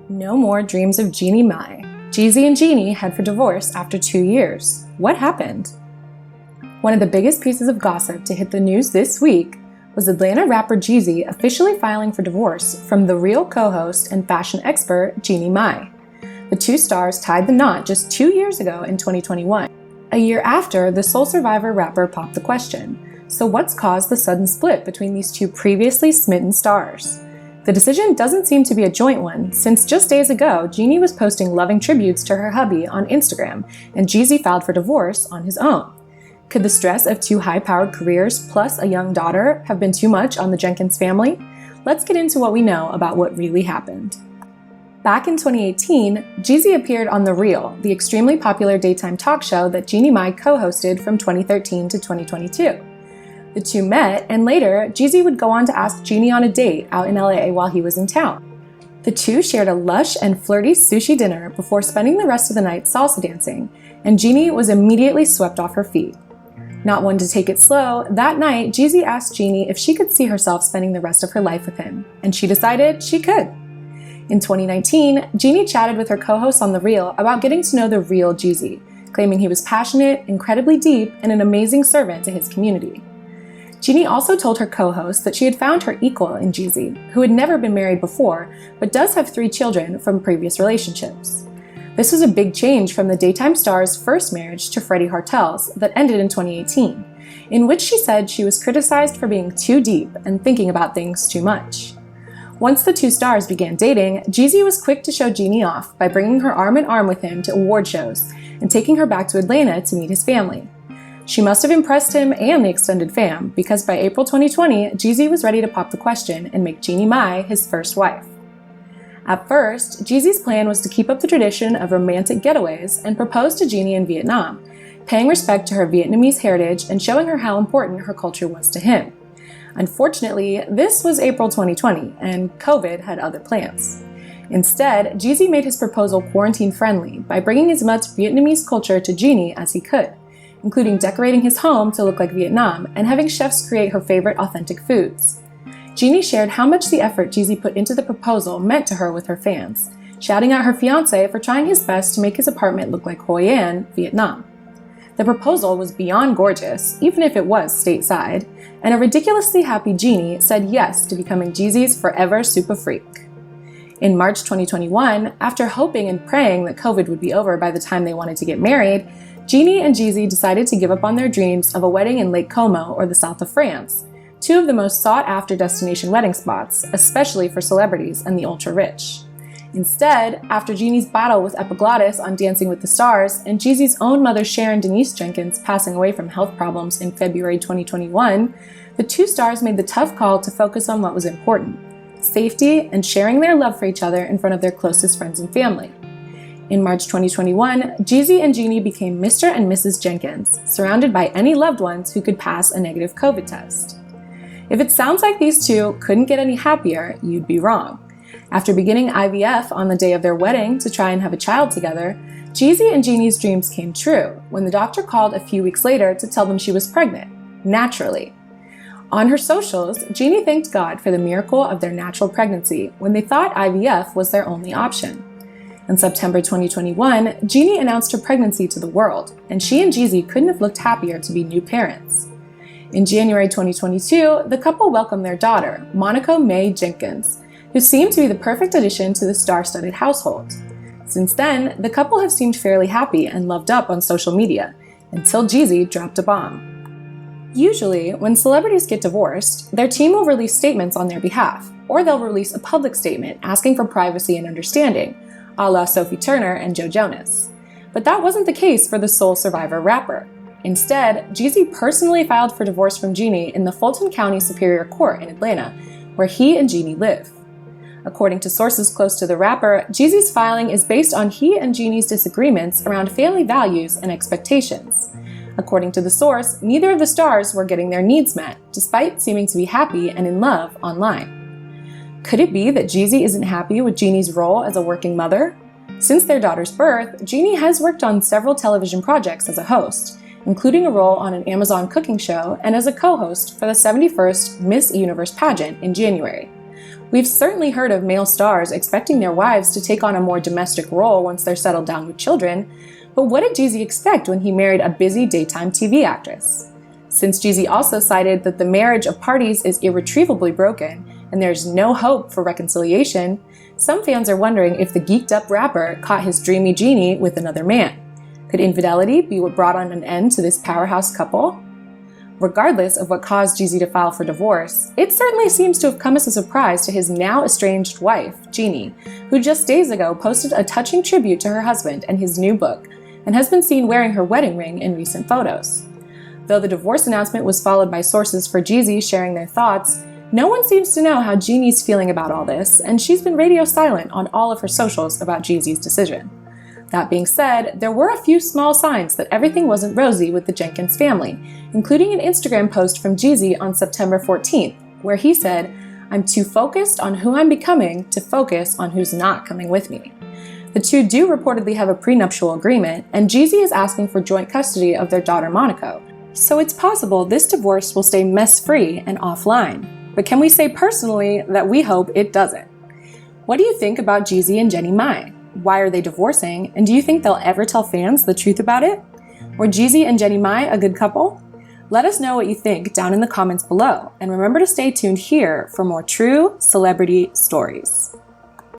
No more dreams of Jeannie Mai. Jeezy and Jeannie head for divorce after 2 years. What happened? One of the biggest pieces of gossip to hit the news this week was Atlanta rapper Jeezy officially filing for divorce from The Real co-host and fashion expert Jeannie Mai. The two stars tied the knot just 2 years ago in 2021, a year after the Soul Survivor rapper popped the question. So what's caused the sudden split between these two previously smitten stars? The decision doesn't seem to be a joint one, since just days ago, Jeannie was posting loving tributes to her hubby on Instagram, and Jeezy filed for divorce on his own. Could the stress of two high-powered careers plus a young daughter have been too much on the Jenkins family? Let's get into what we know about what really happened. Back in 2018, Jeezy appeared on The Real, the extremely popular daytime talk show that Jeannie Mai co-hosted from 2013 to 2022. The two met, and later, Jeezy would go on to ask Jeannie on a date out in LA while he was in town. The two shared a lush and flirty sushi dinner before spending the rest of the night salsa dancing, and Jeannie was immediately swept off her feet. Not one to take it slow, that night, Jeezy asked Jeannie if she could see herself spending the rest of her life with him, and she decided she could. In 2019, Jeannie chatted with her co-host on The Real about getting to know the real Jeezy, claiming he was passionate, incredibly deep, and an amazing servant to his community. Jeannie also told her co-host that she had found her equal in Jeezy, who had never been married before, but does have 3 children from previous relationships. This was a big change from the daytime star's first marriage to Freddie Hartel's that ended in 2018, in which she said she was criticized for being too deep and thinking about things too much. Once the two stars began dating, Jeezy was quick to show Jeannie off by bringing her arm in arm with him to award shows and taking her back to Atlanta to meet his family. She must have impressed him and the extended fam, because by April 2020, Jeezy was ready to pop the question and make Jeannie Mai his first wife. At first, Jeezy's plan was to keep up the tradition of romantic getaways and propose to Jeannie in Vietnam, paying respect to her Vietnamese heritage and showing her how important her culture was to him. Unfortunately, this was April 2020, and COVID had other plans. Instead, Jeezy made his proposal quarantine-friendly by bringing as much Vietnamese culture to Jeannie as he could, including decorating his home to look like Vietnam and having chefs create her favorite authentic foods. Jeannie shared how much the effort Jeezy put into the proposal meant to her with her fans, shouting out her fiancé for trying his best to make his apartment look like Hoi An, Vietnam. The proposal was beyond gorgeous, even if it was stateside, and a ridiculously happy Jeannie said yes to becoming Jeezy's forever super freak. In March 2021, after hoping and praying that COVID would be over by the time they wanted to get married, Jeannie and Jeezy decided to give up on their dreams of a wedding in Lake Como or the south of France, 2 of the most sought-after destination wedding spots, especially for celebrities and the ultra-rich. Instead, after Jeannie's battle with epiglottis on Dancing with the Stars and Jeezy's own mother Sharon Denise Jenkins passing away from health problems in February 2021, the two stars made the tough call to focus on what was important: safety and sharing their love for each other in front of their closest friends and family. In March 2021, Jeezy and Jeannie became Mr. and Mrs. Jenkins, surrounded by any loved ones who could pass a negative COVID test. If it sounds like these two couldn't get any happier, you'd be wrong. After beginning IVF on the day of their wedding to try and have a child together, Jeezy and Jeannie's dreams came true when the doctor called a few weeks later to tell them she was pregnant, naturally. On her socials, Jeannie thanked God for the miracle of their natural pregnancy when they thought IVF was their only option. In September 2021, Jeannie announced her pregnancy to the world, and she and Jeezy couldn't have looked happier to be new parents. In January 2022, the couple welcomed their daughter, Monica Mae Jenkins, who seemed to be the perfect addition to the star-studded household. Since then, the couple have seemed fairly happy and loved up on social media, until Jeezy dropped a bomb. Usually, when celebrities get divorced, their team will release statements on their behalf, or they'll release a public statement asking for privacy and understanding, a la Sophie Turner and Joe Jonas. But that wasn't the case for the Soul Survivor rapper. Instead, Jeezy personally filed for divorce from Jeannie in the Fulton County Superior Court in Atlanta, where he and Jeannie live. According to sources close to the rapper, Jeezy's filing is based on he and Jeannie's disagreements around family values and expectations. According to the source, neither of the stars were getting their needs met, despite seeming to be happy and in love online. Could it be that Jeezy isn't happy with Jeannie's role as a working mother? Since their daughter's birth, Jeannie has worked on several television projects as a host, including a role on an Amazon cooking show and as a co-host for the 71st Miss Universe pageant in January. We've certainly heard of male stars expecting their wives to take on a more domestic role once they're settled down with children, but what did Jeezy expect when he married a busy daytime TV actress? Since Jeezy also cited that the marriage of parties is irretrievably broken and there's no hope for reconciliation, some fans are wondering if the geeked-up rapper caught his dreamy Jeannie with another man. Could infidelity be what brought on an end to this powerhouse couple? Regardless of what caused Jeezy to file for divorce, it certainly seems to have come as a surprise to his now estranged wife, Jeannie, who just days ago posted a touching tribute to her husband and his new book, and has been seen wearing her wedding ring in recent photos. Though the divorce announcement was followed by sources for Jeezy sharing their thoughts, no one seems to know how Jeannie's feeling about all this, and she's been radio silent on all of her socials about Jeezy's decision. That being said, there were a few small signs that everything wasn't rosy with the Jenkins family, including an Instagram post from Jeezy on September 14th, where he said, "I'm too focused on who I'm becoming to focus on who's not coming with me." The two do reportedly have a prenuptial agreement, and Jeezy is asking for joint custody of their daughter Monaco. So it's possible this divorce will stay mess-free and offline. But can we say personally that we hope it doesn't? What do you think about Jeezy and Jeannie Mai? Why are they divorcing? And do you think they'll ever tell fans the truth about it? Were Jeezy and Jeannie Mai a good couple? Let us know what you think down in the comments below. And remember to stay tuned here for more true celebrity stories.